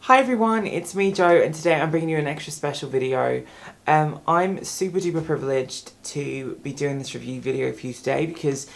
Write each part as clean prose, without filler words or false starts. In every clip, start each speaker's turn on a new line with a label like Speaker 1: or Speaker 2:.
Speaker 1: Hi everyone, it's me Jo, and today I'm bringing you an extra special video. I'm super duper privileged to be doing this review video for you today because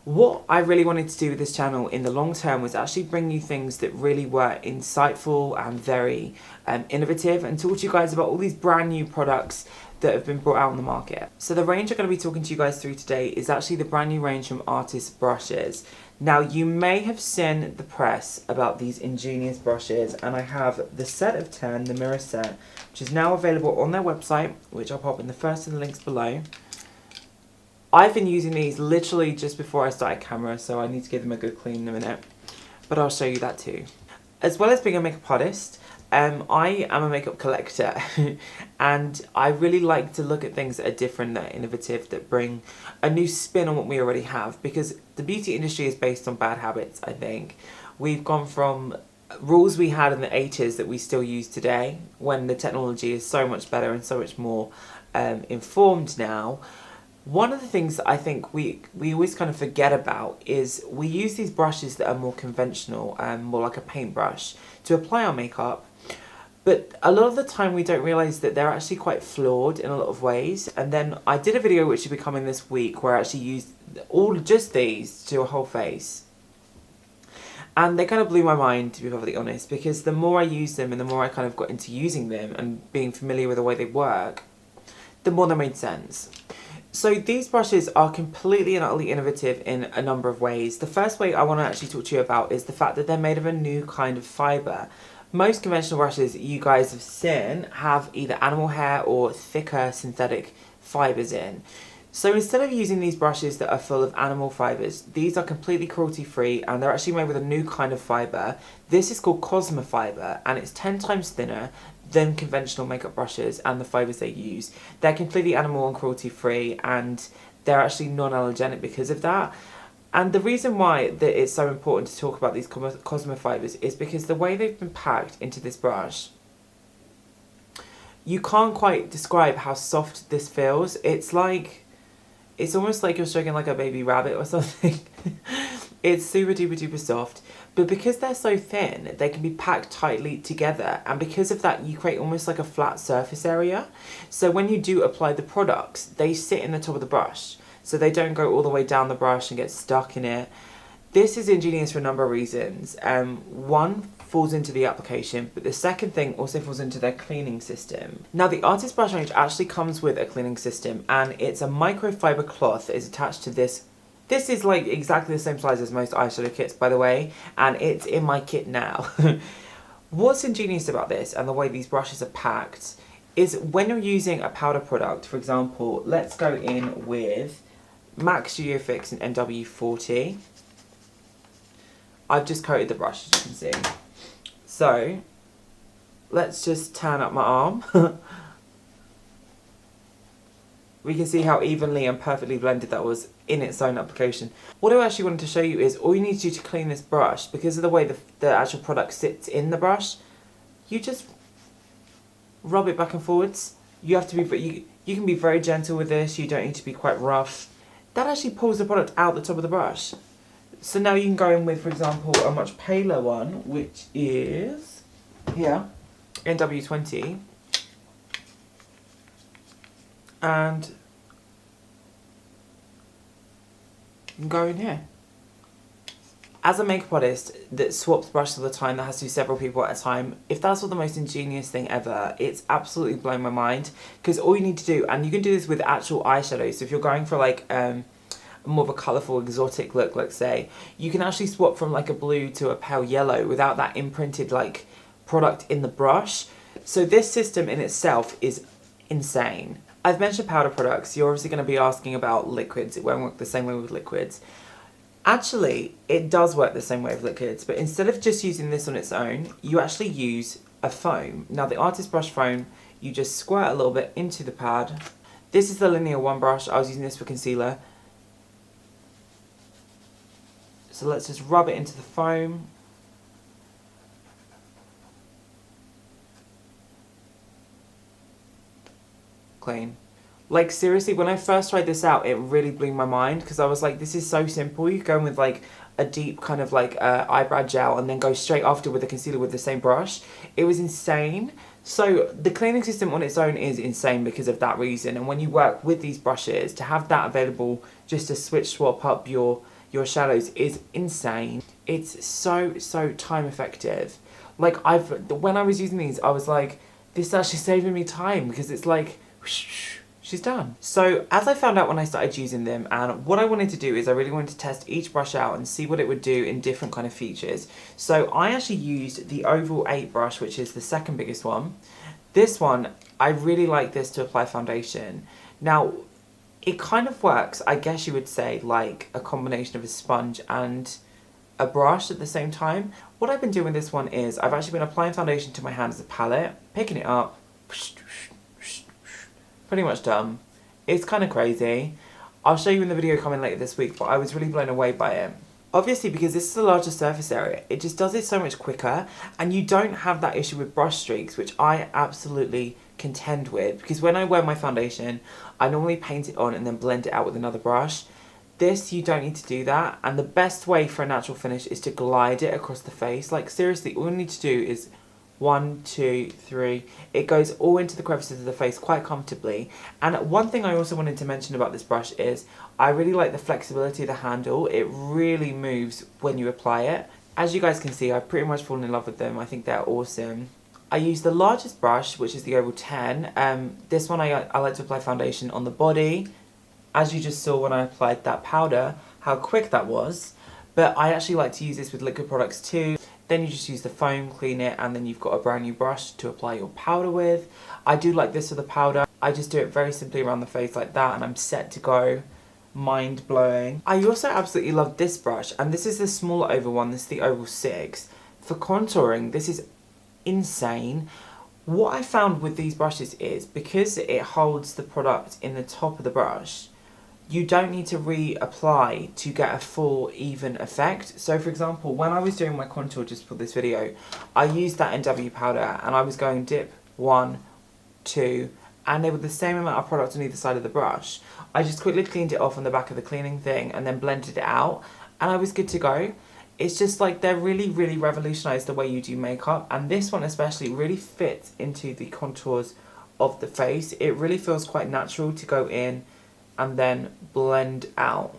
Speaker 1: what I really wanted to do with this channel in the long term was actually bring you things that really were insightful and very innovative, and talk to you guys about all these brand new products that have been brought out on the market. So the range I'm going to be talking to you guys through today is actually the brand new range from Artis Brushes. Now, you may have seen the press about these ingenious brushes, and I have the set of 10, the mirror set, which is now available on their website, which I'll pop in the first of the links below. I've been using these literally just before I started camera, so I need to give them a good clean in a minute, but I'll show you that too. As well as being a makeup artist, I am a makeup collector and I really like to look at things that are different, that are innovative, that bring a new spin on what we already have, because the beauty industry is based on bad habits, I think. We've gone from rules we had in the 80s that we still use today, when the technology is so much better and so much more informed now. One of the things that I think we always kind of forget about is we use these brushes that are more conventional, more like a paintbrush, to apply our makeup. But a lot of the time we don't realise that they're actually quite flawed in a lot of ways. And then I did a video which will be coming this week where I actually used just these to a whole face. And they kind of blew my mind, to be perfectly honest, because the more I used them and the more I kind of got into using them and being familiar with the way they work, the more they made sense. So these brushes are completely and utterly innovative in a number of ways. The first way I want to actually talk to you about is the fact that they're made of a new kind of fibre. Most conventional brushes you guys have seen have either animal hair or thicker synthetic fibres in. So instead of using these brushes that are full of animal fibres, these are completely cruelty free and they're actually made with a new kind of fibre. This is called Cosma fibre and it's 10 times thinner than conventional makeup brushes and the fibres they use. They're completely animal and cruelty free and they're actually non-allergenic because of that. And the reason why that it's so important to talk about these Cosma fibres is because the way they've been packed into this brush, you can't quite describe how soft this feels. It's almost like you're stroking like a baby rabbit or something. It's super duper duper soft, but because they're so thin, they can be packed tightly together, and because of that you create almost like a flat surface area. So when you do apply the products, they sit in the top of the brush, so they don't go all the way down the brush and get stuck in it. This is ingenious for a number of reasons. One falls into the application, but the second thing also falls into their cleaning system. Now, the Artis brush range actually comes with a cleaning system, and it's a microfiber cloth that is attached to this. This is like exactly the same size as most eyeshadow kits, by the way, and it's in my kit now. What's ingenious about this and the way these brushes are packed is when you're using a powder product, for example, let's go in with MAC Studio Fix and NW40. I've just coated the brush, as you can see. So, let's just tan up my arm. We can see how evenly and perfectly blended that was in its own application. What I actually wanted to show you is all you need to do to clean this brush, because of the way the actual product sits in the brush, you just rub it back and forwards. You have to be, you can be very gentle with this, you don't need to be quite rough. That actually pulls the product out the top of the brush. So now you can go in with, for example, a much paler one, which is here, NW20. And you can go in here. As a makeup artist that swaps brushes all the time, that has to do several people at a time, if that's not the most ingenious thing ever, it's absolutely blown my mind. Because all you need to do, and you can do this with actual eyeshadows, so if you're going for like more of a colourful exotic look, let's say, you can actually swap from like a blue to a pale yellow without that imprinted like product in the brush. So this system in itself is insane. I've mentioned powder products. You're obviously going to be asking about liquids. It won't work the same way with liquids. Actually, it does work the same way with liquids, but instead of just using this on its own, you actually use a foam. Now, the Artis brush foam, you just squirt a little bit into the pad. This is the Linear 1 brush. I was using this for concealer. So let's just rub it into the foam. Clean. Like, seriously, when I first tried this out, it really blew my mind, because I was like, this is so simple. You go in with like a deep kind of like eyebrow gel and then go straight after with the concealer with the same brush. It was insane. So the cleaning system on its own is insane because of that reason. And when you work with these brushes, to have that available just to swap up your shadows is insane. It's so time effective. Like when I was using these, I was like, this is actually saving me time because it's like, whoosh, she's done. So as I found out when I started using them, and what I wanted to do is I really wanted to test each brush out and see what it would do in different kind of features. So I actually used the Oval 8 brush, which is the second biggest one. This one, I really like this to apply foundation. Now, it kind of works, I guess you would say, like a combination of a sponge and a brush at the same time. What I've been doing with this one is I've actually been applying foundation to my hand as a palette, picking it up, pretty much done. It's kind of crazy. I'll show you in the video coming later this week, but I was really blown away by it. Obviously, because this is a larger surface area, it just does it so much quicker, and you don't have that issue with brush streaks, which I absolutely contend with, because when I wear my foundation, I normally paint it on and then blend it out with another brush. This, you don't need to do that, and the best way for a natural finish is to glide it across the face. Like seriously, all you need to do is 1, 2, 3. It goes all into the crevices of the face quite comfortably. And one thing I also wanted to mention about this brush is I really like the flexibility of the handle. It really moves when you apply it. As you guys can see, I've pretty much fallen in love with them. I think they're awesome. I use the largest brush, which is the Oval 10. This one I like to apply foundation on the body. As you just saw when I applied that powder, how quick that was. But I actually like to use this with liquid products too. Then you just use the foam, clean it, and then you've got a brand new brush to apply your powder with. I do like this for the powder. I just do it very simply around the face like that, and I'm set to go. Mind blowing. I also absolutely love this brush, and this is the smaller oval one. This is the Oval 6. For contouring, this is insane. What I found with these brushes is because it holds the product in the top of the brush, you don't need to reapply to get a full even effect. So for example, when I was doing my contour just for this video, I used that NW powder and I was going dip 1, 2, and they were the same amount of product on either side of the brush. I just quickly cleaned it off on the back of the cleaning thing and then blended it out, and I was good to go. It's just like they're really revolutionised the way you do makeup, and this one especially really fits into the contours of the face. It really feels quite natural to go in and then blend out.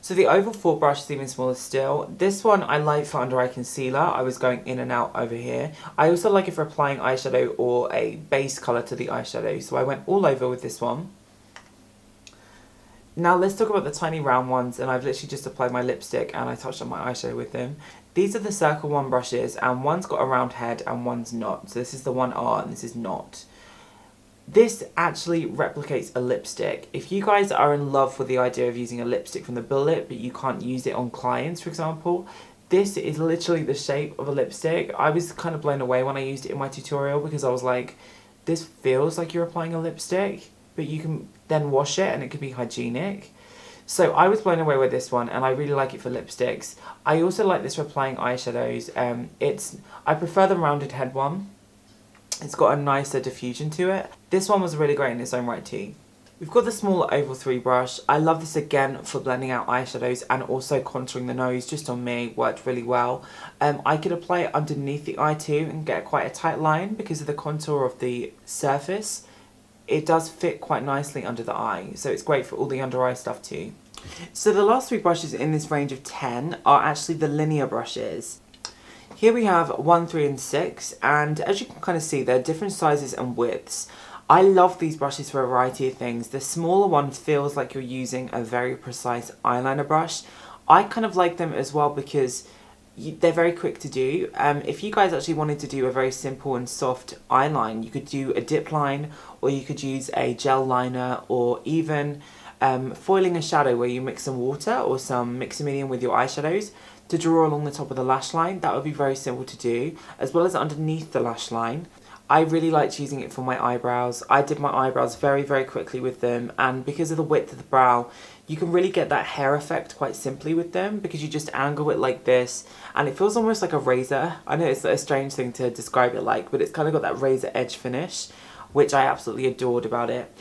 Speaker 1: So the Oval 4 brush is even smaller still. This one I like for under eye concealer. I was going in and out over here. I also like it for applying eyeshadow or a base colour to the eyeshadow. So I went all over with this one. Now let's talk about the tiny round ones, and I've literally just applied my lipstick and I touched on my eyeshadow with them. These are the circle 1 brushes, and one's got a round head and one's not. So this is the 1R and this is not. This actually replicates a lipstick. If you guys are in love with the idea of using a lipstick from the bullet but you can't use it on clients, for example, this is literally the shape of a lipstick. I was kind of blown away when I used it in my tutorial because I was like, this feels like you're applying a lipstick, but you can then wash it and it can be hygienic. So I was blown away with this one, and I really like it for lipsticks. I also like this for applying eyeshadows. I prefer the rounded head one. It's got a nicer diffusion to it. This one was really great in its own right too. We've got the smaller Oval 3 brush. I love this again for blending out eyeshadows and also contouring the nose, just on me, worked really well. I could apply it underneath the eye too and get quite a tight line because of the contour of the surface. It does fit quite nicely under the eye, so it's great for all the under eye stuff too. So the last 3 brushes in this range of 10 are actually the linear brushes. Here we have 1, 3 and 6, and as you can kind of see, they're different sizes and widths. I love these brushes for a variety of things. The smaller one feels like you're using a very precise eyeliner brush. I kind of like them as well because they're very quick to do. If you guys actually wanted to do a very simple and soft eyeline, you could do a dip line, or you could use a gel liner, or even foiling a shadow where you mix some water or some mixing medium with your eyeshadows to draw along the top of the lash line. That would be very simple to do, as well as underneath the lash line. I really liked using it for my eyebrows. I did my eyebrows very quickly with them, and because of the width of the brow, you can really get that hair effect quite simply with them because you just angle it like this and it feels almost like a razor. I know it's a strange thing to describe it like, but it's kind of got that razor edge finish, which I absolutely adored about it.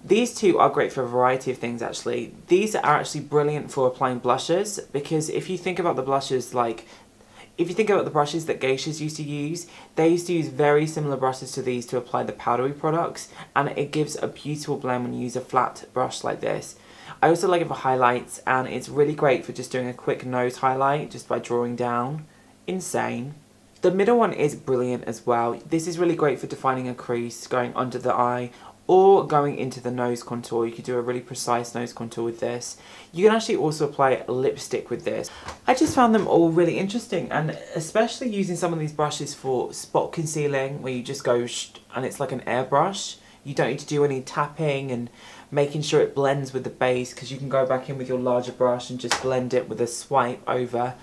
Speaker 1: These two are great for a variety of things actually. These are actually brilliant for applying blushes, because if you think about the blushes, like if you think about the brushes that geishas used to use, they used to use very similar brushes to these to apply the powdery products, and it gives a beautiful blend when you use a flat brush like this. I also like it for highlights, and it's really great for just doing a quick nose highlight just by drawing down. Insane. The middle one is brilliant as well. This is really great for defining a crease, going under the eye, or going into the nose contour. You could do a really precise nose contour with this. You can actually also apply lipstick with this. I just found them all really interesting, and especially using some of these brushes for spot concealing, where you just go and it's like an airbrush. You don't need to do any tapping and making sure it blends with the base, because you can go back in with your larger brush and just blend it with a swipe over.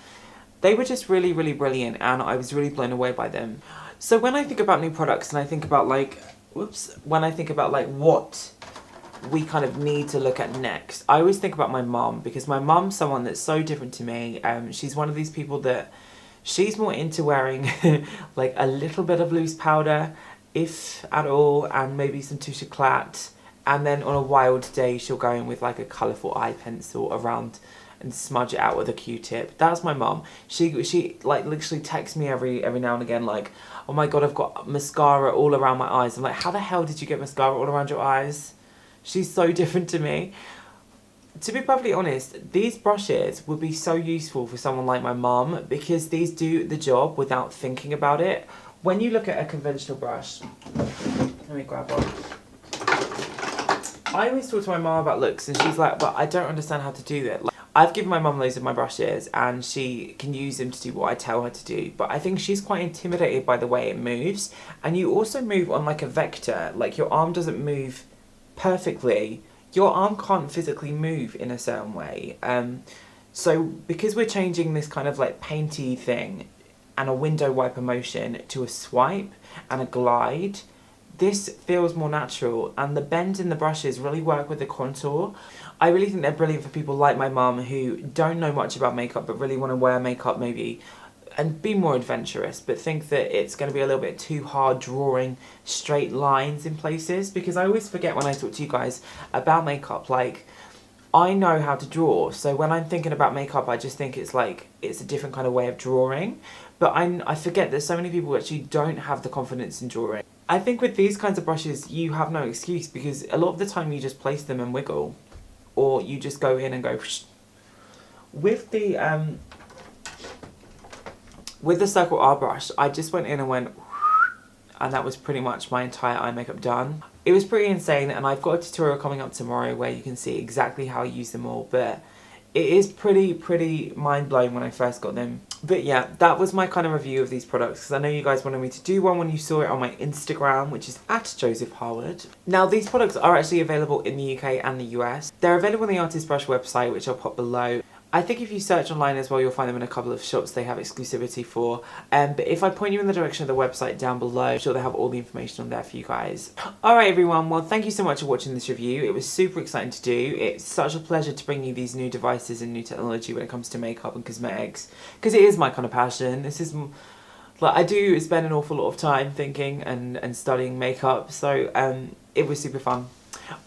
Speaker 1: They were just really, really brilliant, and I was really blown away by them. So when I think about new products and I think about like, when I think about like what we kind of need to look at next, I always think about my mom, because my mom's someone that's so different to me. She's one of these people that she's more into wearing like a little bit of loose powder, if at all, and maybe some touche éclat. And then on a wild day, she'll go in with like a colourful eye pencil around and smudge it out with a Q-tip. That's my mum. She like literally texts me every now and again like, oh my god, I've got mascara all around my eyes. I'm like, how the hell did you get mascara all around your eyes? She's so different to me. To be perfectly honest, these brushes would be so useful for someone like my mum, because these do the job without thinking about it. When you look at a conventional brush, let me grab one. I always talk to my mum about looks, and she's like, but I don't understand how to do that. Like, I've given my mum loads of my brushes, and she can use them to do what I tell her to do, but I think she's quite intimidated by the way it moves. And you also move on like a vector, like your arm doesn't move perfectly. Your arm can't physically move in a certain way. So because we're changing this kind of like painty thing and a window wiper motion to a swipe and a glide, this feels more natural, and the bends in the brushes really work with the contour. I really think they're brilliant for people like my mum who don't know much about makeup but really want to wear makeup maybe and be more adventurous, but think that it's going to be a little bit too hard drawing straight lines in places. Because I always forget when I talk to you guys about makeup, like, I know how to draw, so when I'm thinking about makeup I just think it's like, it's a different kind of way of drawing, but I forget that so many people actually don't have the confidence in drawing. I think with these kinds of brushes you have no excuse, because a lot of the time you just place them and wiggle, or you just go in and go whoosh. With the Circle R brush, I just went in and went whoosh, and that was pretty much my entire eye makeup done. It was pretty insane, and I've got a tutorial coming up tomorrow where you can see exactly how I use them all, but it is pretty mind-blowing when I first got them. But yeah, that was my kind of review of these products, because I know you guys wanted me to do one when you saw it on my Instagram, which is at Joseph Harwood. Now, these products are actually available in the UK and the US. They're available on the Artis Brush website, which I'll pop below. I think if you search online as well, you'll find them in a couple of shops they have exclusivity for. But if I point you in the direction of the website down below, I'm sure they have all the information on there for you guys. Alright everyone, well thank you so much for watching this review. It was super exciting to do. It's such a pleasure to bring you these new devices and new technology when it comes to makeup and cosmetics, because it is my kind of passion. This is, like, I do spend an awful lot of time thinking and studying makeup, so it was super fun.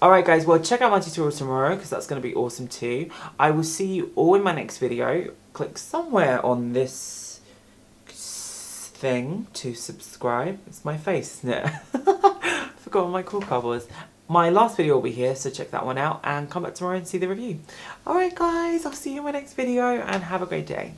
Speaker 1: Alright guys, well check out my tutorial tomorrow, because that's going to be awesome too. I will see you all in my next video. Click somewhere on this thing to subscribe. It's my face, isn't it? I forgot what my cool card was. My last video will be here, so check that one out and come back tomorrow and see the review. Alright guys, I'll see you in my next video and have a great day.